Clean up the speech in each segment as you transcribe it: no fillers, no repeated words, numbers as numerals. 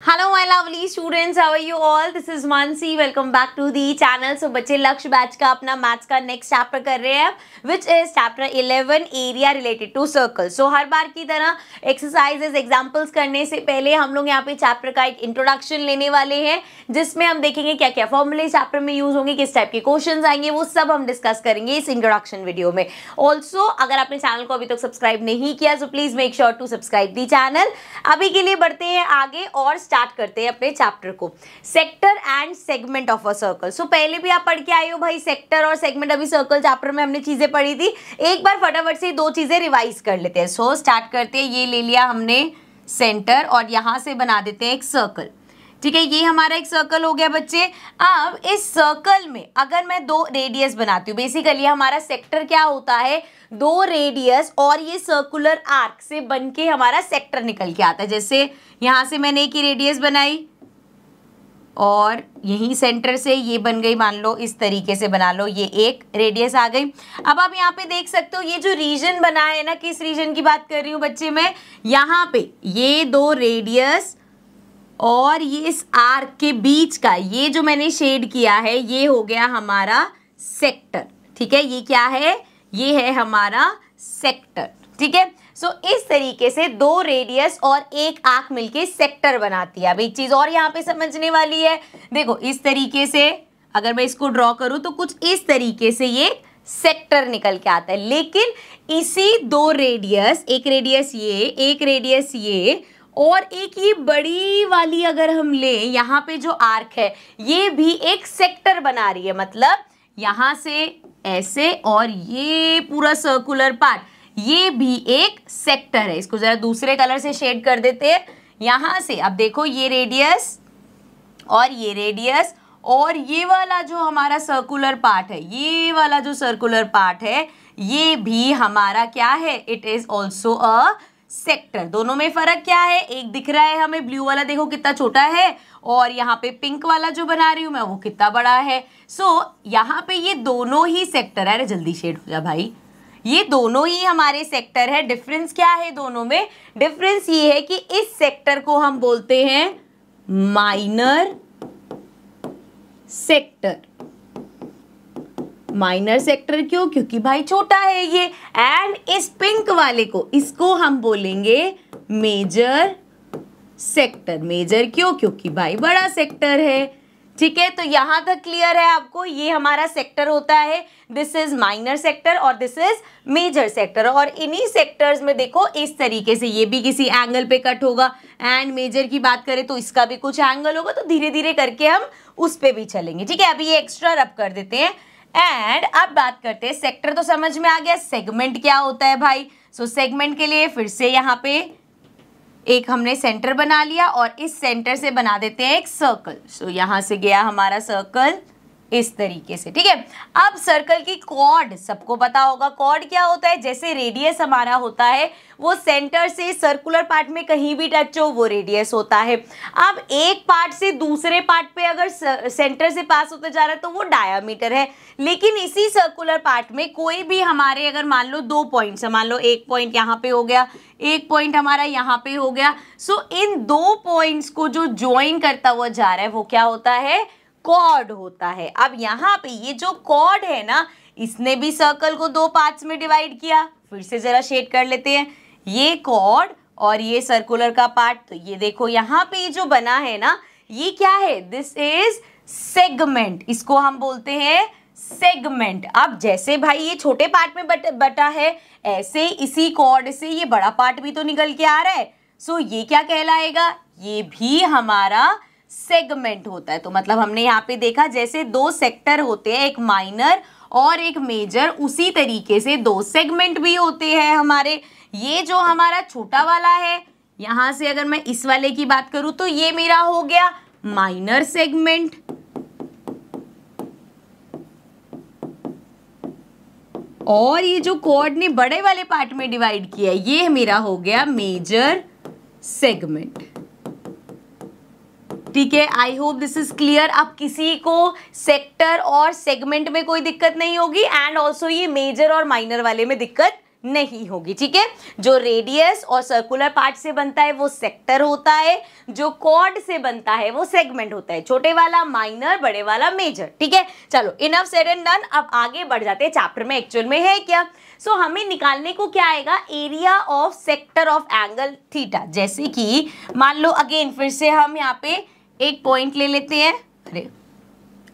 Hello my lovely students, how are you all? This is Mansi, welcome back to the channel. So बच्चे Lakshya batch का अपना maths का next chapter कर रहे हैं which is chapter 11 area related to circle. So हर बार की तरह एक्सरसाइजेस एग्जांपल्स करने से पहले हम लोग यहाँ पे चैप्टर का एक इंट्रोडक्शन लेने वाले हैं जिसमें हम देखेंगे क्या क्या फॉर्मूले चैप्टर में यूज होंगे, किस टाइप के क्वेश्चंस आएंगे, वो सब हम डिस्कस करेंगे इस इंट्रोडक्शन वीडियो में। ऑल्सो अगर आपने चैनल को अभी तक सब्सक्राइब नहीं किया so please make sure to subscribe the channel. अभी के लिए बढ़ते हैं आगे और स्टार्ट करते हैं अपने चैप्टर को। Sector and segment of a circle. So पहले भी आप पढ़ के आए हो भाई, सेक्टर और सेगमेंट। अभी सर्कल चैप्टर में हमने चीजें पढ़ी थी, एक बार फटाफट से दो चीजें रिवाइज कर लेते हैं। सो स्टार्ट करते हैं। ये ले लिया हमने सेंटर और यहां से बना देते हैं एक सर्कल। ठीक है, ये हमारा एक सर्कल हो गया बच्चे। अब इस सर्कल में अगर मैं दो रेडियस बनाती हूँ, बेसिकली हमारा सेक्टर क्या होता है, दो रेडियस और ये सर्कुलर आर्क से बन के हमारा सेक्टर निकल के आता है। जैसे यहां से मैंने एक ही रेडियस बनाई और यही सेंटर से ये बन गई, मान लो इस तरीके से बना लो, ये एक रेडियस आ गई। अब आप यहाँ पे देख सकते हो ये जो रीजन बना है ना, किस रीजन की बात कर रही हूँ बच्चे मैं, यहाँ पे ये दो रेडियस और ये इस आर्क के बीच का ये जो मैंने शेड किया है ये हो गया हमारा सेक्टर। ठीक है, ये क्या है, ये है हमारा सेक्टर। ठीक है, सो इस तरीके से दो रेडियस और एक आर्क मिलके सेक्टर बनाती है। अब एक चीज और यहाँ पे समझने वाली है, देखो इस तरीके से अगर मैं इसको ड्रॉ करूं तो कुछ इस तरीके से ये सेक्टर निकल के आता है। लेकिन इसी दो रेडियस, एक रेडियस ये, एक रेडियस ये और एक ये बड़ी वाली अगर हम ले, यहाँ पे जो आर्क है ये भी एक सेक्टर बना रही है। मतलब यहाँ से ऐसे और ये पूरा सर्कुलर पार्ट ये भी एक सेक्टर है। इसको जरा दूसरे कलर से शेड कर देते हैं। यहाँ से अब देखो ये रेडियस और ये रेडियस और ये वाला जो हमारा सर्कुलर पार्ट है, ये वाला जो सर्कुलर पार्ट है ये भी हमारा क्या है, it is also a sector. दोनों में फर्क क्या है, एक दिख रहा है हमें ब्लू वाला, देखो कितना छोटा है, और यहाँ पे पिंक वाला जो बना रही हूं मैं वो कितना बड़ा है। सो यहाँ पे ये दोनों ही सेक्टर है। अरे जल्दी शेड हो जा भाई, ये दोनों ही हमारे सेक्टर है। डिफरेंस क्या है दोनों में, डिफरेंस ये है कि इस सेक्टर को हम बोलते हैं माइनर सेक्टर। माइनर सेक्टर क्यों, क्योंकि भाई छोटा है ये। एंड इस पिंक वाले को, इसको हम बोलेंगे मेजर सेक्टर। मेजर क्यों, क्योंकि भाई बड़ा सेक्टर है। ठीक है, तो यहां तक क्लियर है आपको, ये हमारा सेक्टर होता है, दिस इज माइनर सेक्टर और दिस इज मेजर सेक्टर। और इन्हीं सेक्टर्स में देखो इस तरीके से ये भी किसी एंगल पे कट होगा। एंड मेजर की बात करें तो इसका भी कुछ एंगल होगा, तो धीरे धीरे करके हम उस पे भी चलेंगे। ठीक है, अभी ये एक्स्ट्रा रब कर देते हैं। एंड अब बात करते हैं, सेक्टर तो समझ में आ गया, सेगमेंट क्या होता है भाई। सो सेगमेंट के लिए फिर से यहाँ पे एक हमने सेंटर बना लिया और इस सेंटर से बना देते हैं एक सर्कल। सो यहाँ से गया हमारा सर्कल इस तरीके से। ठीक है, अब सर्कल की कॉर्ड सबको पता होगा, कॉर्ड क्या होता है, जैसे रेडियस हमारा होता है वो सेंटर से सर्कुलर पार्ट में कहीं भी टच हो वो रेडियस होता है। अब एक पार्ट से दूसरे पार्ट पे अगर सेंटर से पास होते जा रहा है तो वो डायामीटर है। लेकिन इसी सर्कुलर पार्ट में कोई भी हमारे अगर मान लो दो पॉइंट्स है, मान लो एक पॉइंट यहाँ पे हो गया, एक पॉइंट हमारा यहाँ पे हो गया। सो इन दो पॉइंट्स को जो ज्वाइन करता हुआ जा रहा है वो क्या होता है, कॉर्ड होता है। अब यहाँ पे ये जो कॉर्ड है ना, इसने भी सर्कल को दो पार्ट्स में डिवाइड किया। फिर से जरा शेड कर लेते हैं, ये कॉर्ड और ये सर्कुलर का पार्ट। तो ये देखो यहाँ पे ये जो बना है ना, ये क्या है, दिस इज सेगमेंट। इसको हम बोलते हैं सेगमेंट। अब जैसे भाई ये छोटे पार्ट में बटा है, ऐसे इसी कॉर्ड से ये बड़ा पार्ट भी तो निकल के आ रहा है। सो ये क्या कहलाएगा, ये भी हमारा सेगमेंट होता है। तो मतलब हमने यहाँ पे देखा जैसे दो सेक्टर होते हैं, एक माइनर और एक मेजर, उसी तरीके से दो सेगमेंट भी होते हैं हमारे। ये जो हमारा छोटा वाला है, यहाँ से अगर मैं इस वाले की बात करूं तो ये मेरा हो गया माइनर सेगमेंट। और ये जो कॉर्ड ने बड़े वाले पार्ट में डिवाइड किया ये मेरा हो गया मेजर सेगमेंट। ठीक है, I hope this is clear. अब किसी को सेक्टर और सेगमेंट में कोई दिक्कत नहीं होगी एंड ऑल्सो ये मेजर और माइनर वाले में दिक्कत नहीं होगी, ठीक है। जो रेडियस और सर्कुलर पार्ट से बनता है वो सेक्टर होता है, जो कॉर्ड से बनता है वो सेगमेंट होता है, छोटे वाला माइनर, बड़े वाला मेजर, ठीक है। चलो इनफ सेड एंड डन, अब आगे बढ़ जाते हैं चैप्टर में एक्चुअल में है क्या। सो हमें निकालने को क्या आएगा, area of sector of angle theta. जैसे कि मान लो अगेन फिर से हम यहाँ पे एक पॉइंट ले लेते हैं, अरे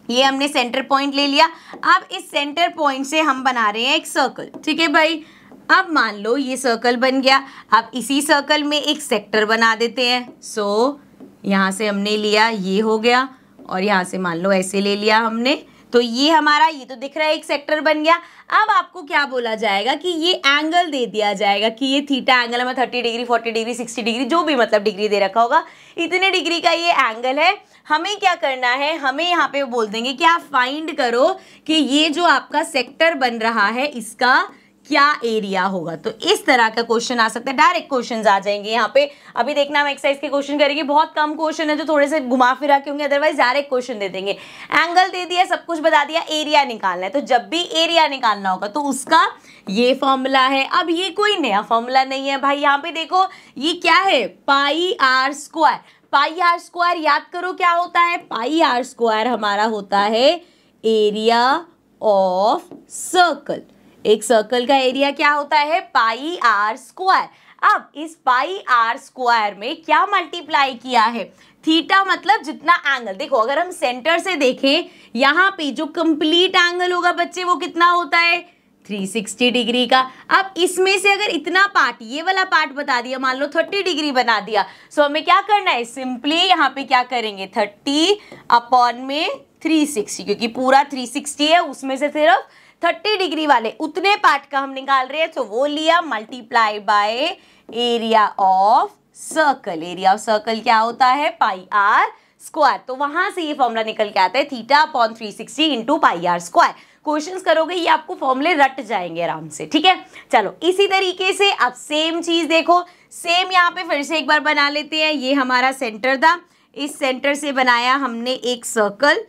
ये हमने सेंटर पॉइंट ले लिया। अब इस सेंटर पॉइंट से हम बना रहे हैं एक सर्कल, ठीक है भाई। अब मान लो ये सर्कल बन गया, अब इसी सर्कल में एक सेक्टर बना देते हैं। सो यहाँ से हमने लिया, ये हो गया, और यहाँ से मान लो ऐसे ले लिया हमने, तो ये हमारा, ये तो दिख रहा है एक सेक्टर बन गया। अब आपको क्या बोला जाएगा कि ये एंगल दे दिया जाएगा कि ये थीटा एंगल हमें 30 डिग्री, 40 डिग्री, 60 डिग्री, जो भी मतलब डिग्री दे रखा होगा, इतने डिग्री का ये एंगल है। हमें क्या करना है, हमें यहाँ पे बोल देंगे कि आप फाइंड करो कि ये जो आपका सेक्टर बन रहा है इसका क्या एरिया होगा। तो इस तरह का क्वेश्चन आ सकता है, डायरेक्ट क्वेश्चंस आ जाएंगे यहाँ पे। अभी देखना हम एक्सरसाइज के क्वेश्चन करेंगे, बहुत कम क्वेश्चन है जो थोड़े से घुमा फिरा के होंगे, अदरवाइज डायरेक्ट क्वेश्चन दे देंगे। एंगल दे दिया, सब कुछ बता दिया, एरिया निकालना है। तो जब भी एरिया निकालना होगा तो उसका ये फॉर्मूला है। अब ये कोई नया फॉर्मूला नहीं है भाई, यहाँ पे देखो ये क्या है, pi r square. Pi r square याद करो क्या होता है, पाई आर स्क्वायर हमारा होता है एरिया ऑफ सर्कल। एक सर्कल का एरिया क्या होता है, पाई आर स्क्वायर। अब इस पाई आर स्क्वायर में क्या मल्टीप्लाई किया है, थीटा मतलब जितना एंगल। देखो अगर हम सेंटर से देखें, यहाँ पे जो कंप्लीट एंगल होगा बच्चे वो कितना होता है, 360 डिग्री का। अब इसमें से अगर इतना पार्ट, ये वाला पार्ट बता दिया, मान लो 30 डिग्री बना दिया, सो हमें क्या करना है, सिंपली यहाँ पे क्या करेंगे, 30 अपॉन में 360, क्योंकि पूरा 360 है, उसमें से सिर्फ 30 डिग्री वाले उतने पार्ट का हम निकाल रहे हैं, तो वो लिया, multiply by area of circle. Area of circle क्या होता है, पाई आर स्क्वायर। तो वहां से ये फॉर्मूला निकल के आता है, theta upon 360 into pi r square. Questions करोगे ये आपको फॉर्मूले रट जाएंगे आराम से, ठीक है। चलो इसी तरीके से अब सेम चीज देखो, सेम यहाँ पे फिर से एक बार बना लेते हैं। ये हमारा सेंटर था, इस सेंटर से बनाया हमने एक सर्कल।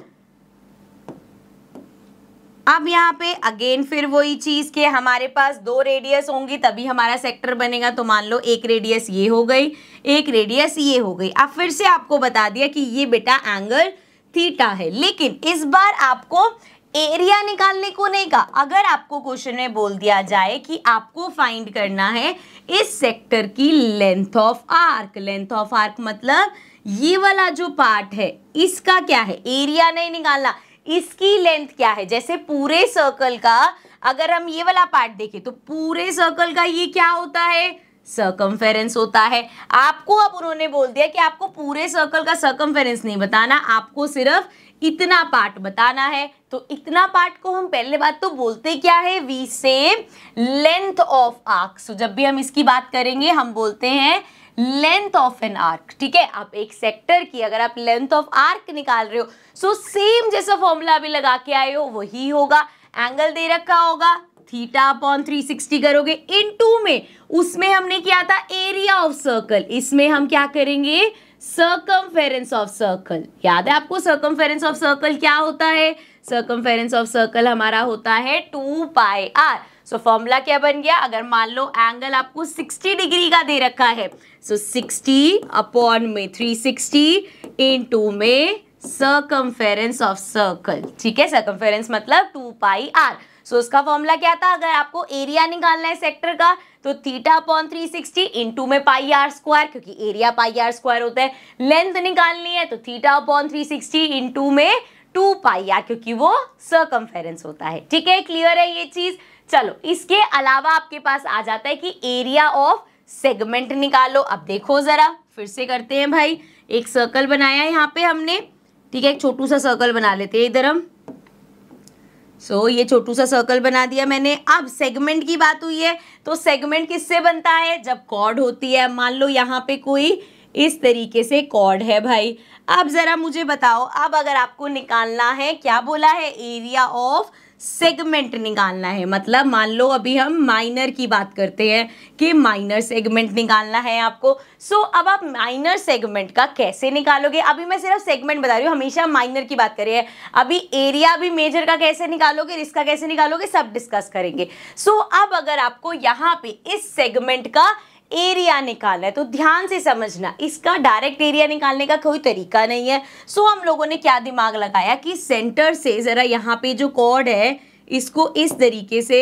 अब यहाँ पे अगेन फिर वही चीज के हमारे पास दो रेडियस होंगी तभी हमारा सेक्टर बनेगा। तो मान लो एक रेडियस ये हो गई, एक रेडियस ये हो गई। अब फिर से आपको बता दिया कि ये बेटा एंगल थीटा है, लेकिन इस बार आपको एरिया निकालने को नहीं कहा। अगर आपको क्वेश्चन में बोल दिया जाए कि आपको फाइंड करना है इस सेक्टर की length of arc, length of arc मतलब ये वाला जो पार्ट है इसका क्या है, एरिया नहीं निकालना, इसकी लेंथ क्या है। जैसे पूरे सर्कल का अगर हम ये वाला पार्ट देखें तो पूरे सर्कल का ये क्या होता है, सर्कमफेरेंस होता है। आपको अब उन्होंने बोल दिया कि आपको पूरे सर्कल का सर्कमफेरेंस नहीं बताना, आपको सिर्फ इतना पार्ट बताना है। तो इतना पार्ट को हम पहले बात तो बोलते क्या है, वी से लेंथ ऑफ आर्क। सो जब भी हम इसकी बात करेंगे हम बोलते हैं लेंथ ऑफ एन आर्क, ठीक है। आप एक सेक्टर की अगर आप लेंथ ऑफ आर्क निकाल रहे हो, सो सेम जैसा फॉर्मूला भी लगा के आए हो वही होगा। एंगल दे रखा होगा, थीटा अपॉन 360 करोगे, इनटू में उसमें हमने किया था एरिया ऑफ सर्कल, इसमें हम क्या करेंगे, सर्कमफेरेंस ऑफ सर्कल। याद है आपको सर्कमफेरेंस ऑफ सर्कल क्या होता है, सर्कमफेरेंस ऑफ सर्कल हमारा होता है 2 पाई आर। सो फॉर्मूला क्या बन गया, अगर मान लो एंगल आपको 60 डिग्री का दे रखा है, सो 60 अपॉन में 360 इनटू में सर्कमफेरेंस ऑफ सर्कल, ठीक है। सर्कमफेरेंस मतलब 2 पाई आर। सो उसका फॉर्मूला क्या था, अगर आपको एरिया निकालना है सेक्टर का तो थीटा अपॉन 360 इंटू में पाई आर स्क्वायर, क्योंकि एरिया पाई आर स्क्वायर होता है। लेंथ निकालनी है तो थीटा अपॉन 360 इंटू में 2 पाई आर, क्योंकि वो सर्कमफेरेंस होता है, ठीक है। क्लियर है ये चीज। चलो इसके अलावा आपके पास आ जाता है कि एरिया ऑफ सेगमेंट निकालो। अब देखो जरा फिर से करते हैं भाई, एक सर्कल बनाया है यहाँ पे हमने, ठीक है। एक छोटू सा सर्कल बना लेते हैं इधर हम। सो ये छोटू सा सर्कल बना दिया मैंने। अब सेगमेंट की बात हुई है तो सेगमेंट किससे बनता है, जब कॉर्ड होती है। मान लो यहाँ पे कोई इस तरीके से कॉर्ड है भाई। अब जरा मुझे बताओ, अब अगर आपको निकालना है, क्या बोला है, एरिया ऑफ सेगमेंट निकालना है। मतलब मान लो अभी हम माइनर की बात करते हैं कि माइनर सेगमेंट निकालना है आपको। अब आप माइनर सेगमेंट का कैसे निकालोगे, अभी मैं सिर्फ सेगमेंट बता रही हूँ, हमेशा माइनर की बात कर रही है। अभी एरिया भी मेजर का कैसे निकालोगे, इसका कैसे निकालोगे, सब डिस्कस करेंगे। अब अगर आपको यहाँ पे इस सेगमेंट का एरिया निकालना है तो ध्यान से समझना, इसका डायरेक्ट एरिया निकालने का कोई तरीका नहीं है। हम लोगों ने क्या दिमाग लगाया कि सेंटर से जरा यहाँ पे जो कॉर्ड है इसको इस तरीके से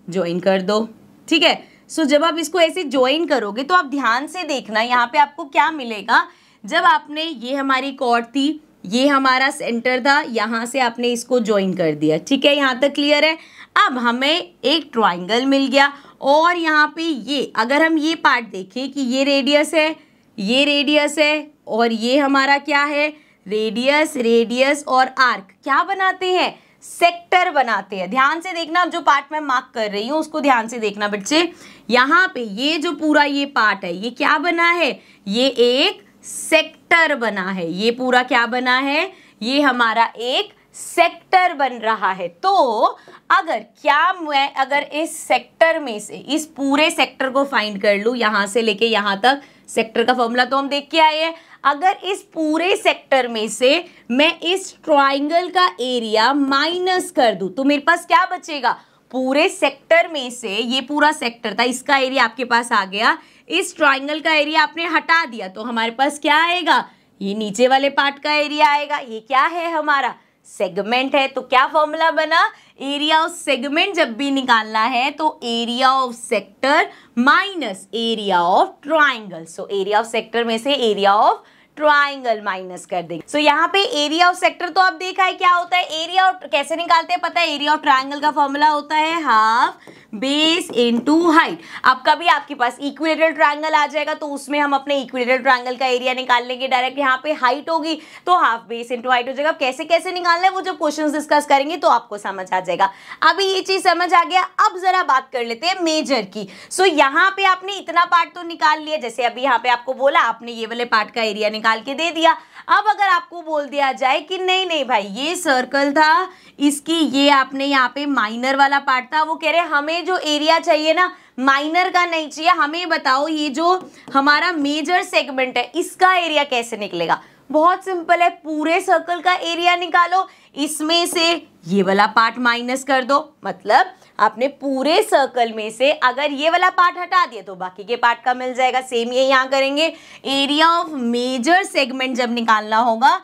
ज्वाइन कर दो, ठीक है। जब आप इसको ऐसे ज्वाइन करोगे तो आप ध्यान से देखना यहाँ पे आपको क्या मिलेगा। जब आपने ये हमारी कॉर्ड थी, ये हमारा सेंटर था, यहाँ से आपने इसको ज्वाइन कर दिया, ठीक है, यहाँ तक क्लियर है। अब हमें एक ट्राइंगल मिल गया और यहाँ पे ये अगर हम ये पार्ट देखें कि ये रेडियस है, ये रेडियस है और ये हमारा क्या है, रेडियस, रेडियस और आर्क क्या बनाते हैं, सेक्टर बनाते हैं। ध्यान से देखना, जो पार्ट मैं मार्क कर रही हूँ उसको ध्यान से देखना बच्चे। यहाँ पे ये जो पूरा ये पार्ट है ये क्या बना है, ये एक सेक्टर बना है। ये पूरा क्या बना है, ये हमारा एक सेक्टर बन रहा है। तो अगर इस सेक्टर में से इस पूरे सेक्टर को फाइंड कर लूं, यहां से लेके यहां तक, सेक्टर का फॉर्मूला तो हम देख के आए हैं। अगर इस पूरे सेक्टर में से मैं इस ट्राइंगल का एरिया माइनस कर दूं तो मेरे पास क्या बचेगा, पूरे सेक्टर में से ये पूरा सेक्टर था, इसका एरिया आपके पास आ गया, इस ट्राइंगल का एरिया आपने हटा दिया तो हमारे पास क्या आएगा, ये नीचे वाले पार्ट का एरिया आएगा। ये क्या है, हमारा सेगमेंट है। तो क्या फॉर्मूला बना, एरिया ऑफ सेगमेंट जब भी निकालना है तो area of sector minus area of triangle. Area of sector में से एरिया ऑफ ट्राइंगल माइनस कर देंगे। यहाँ पे एरिया ऑफ सेक्टर तो आप देखा है क्या होता है, एरिया ऑफ कैसे निकालते हैं पता है, एरिया ऑफ ट्राइंगल का फॉर्मूला होता है हाफ बेस इनटू हाइट। अब कभी आपके पास इक्विलेटरल ट्राइंगल आ जाएगा तो उसमें हम अपने इक्विलेटरल ट्राइंगल का एरिया निकाल लेंगे डायरेक्ट। यहाँ पे हाइट होगी तो हाफ बेस इनटू हाइट हो जाएगा। कैसे कैसे निकालना है वो जब क्वेश्चंस डिस्कस करेंगे तो आपको समझ आ जाएगा। अभी ये चीज समझ आ गया, अब जरा बात कर लेते हैं मेजर की। यहाँ पे आपने इतना पार्ट तो निकाल लिया, जैसे अभी यहाँ पे आपको बोला आपने ये वाले पार्ट का एरिया निकाल के दे दिया। अब अगर आपको बोल दिया जाए कि नहीं नहीं भाई ये सर्कल था, इसकी ये आपने यहाँ पे माइनर वाला पार्ट था, वो कह रहे हमें जो एरिया चाहिए ना माइनर का नहीं चाहिए, हमें बताओ ये जो हमारा मेजर सेगमेंट है इसका एरिया कैसे निकलेगा। बहुत सिंपल है, पूरे सर्कल का एरिया निकालो, इसमें से ये वाला पार्ट माइनस कर दो। मतलब आपने पूरे सर्कल में से अगर ये वाला पार्ट हटा दिया तो बाकी के पार्ट का मिल जाएगा। सेम ये यहाँ करेंगे, एरिया ऑफ मेजर सेगमेंट जब निकालना होगा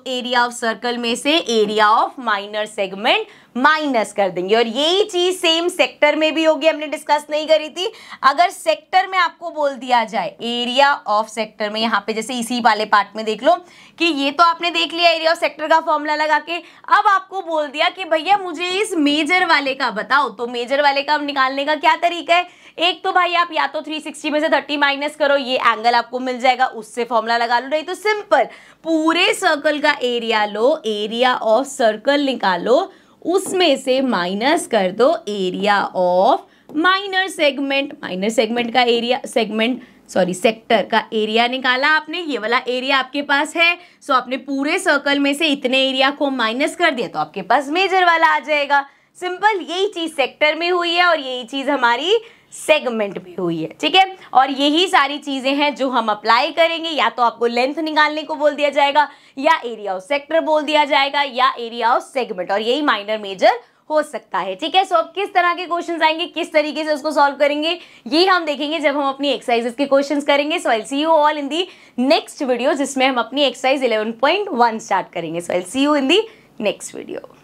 एरिया ऑफ सर्कल में से area of minor segment minus कर देंगे। और यही चीज सेम सेक्टर में भी होगी, हमने डिस्कस नहीं करी थी। अगर सेक्टर में आपको बोल दिया जाए एरिया ऑफ सेक्टर में, यहाँ पे जैसे इसी वाले पार्ट में देख लो कि ये तो आपने देख लिया एरिया ऑफ सेक्टर का फॉर्मूला लगा के, अब आपको बोल दिया कि भैया मुझे इस मेजर वाले का बताओ, तो मेजर वाले का निकालने का क्या तरीका है। एक तो भाई आप या तो 360 में से 30 माइनस करो, ये एंगल आपको मिल जाएगा, उससे फॉर्मूला लगा लो। नहीं तो सिंपल पूरे सर्कल का area low, area of circle निकालो, उसमें से माइनस कर दो area of minor segment. Minor segment का एरिया, सेक्टर का एरिया निकाला आपने, ये वाला एरिया आपके पास है। आपने पूरे सर्कल में से इतने एरिया को माइनस कर दिया तो आपके पास मेजर वाला आ जाएगा। सिंपल, यही चीज सेक्टर में हुई है और यही चीज हमारी सेगमेंट भी हुई है, ठीक है। और यही सारी चीजें हैं जो हम अप्लाई करेंगे। या तो आपको लेंथ निकालने को बोल दिया जाएगा, या एरिया ऑफ सेक्टर बोल दिया जाएगा, या एरिया ऑफ सेगमेंट, और यही माइनर मेजर हो सकता है, ठीक है। अब किस तरह के क्वेश्चंस आएंगे, किस तरीके से उसको सॉल्व करेंगे, ये हम देखेंगे जब हम अपनी एक्सरसाइजेस के क्वेश्चंस करेंगे। I will see you all in the next video, जिसमें हम अपनी एक्सरसाइज 11.1 स्टार्ट करेंगे। I will see you in the next video.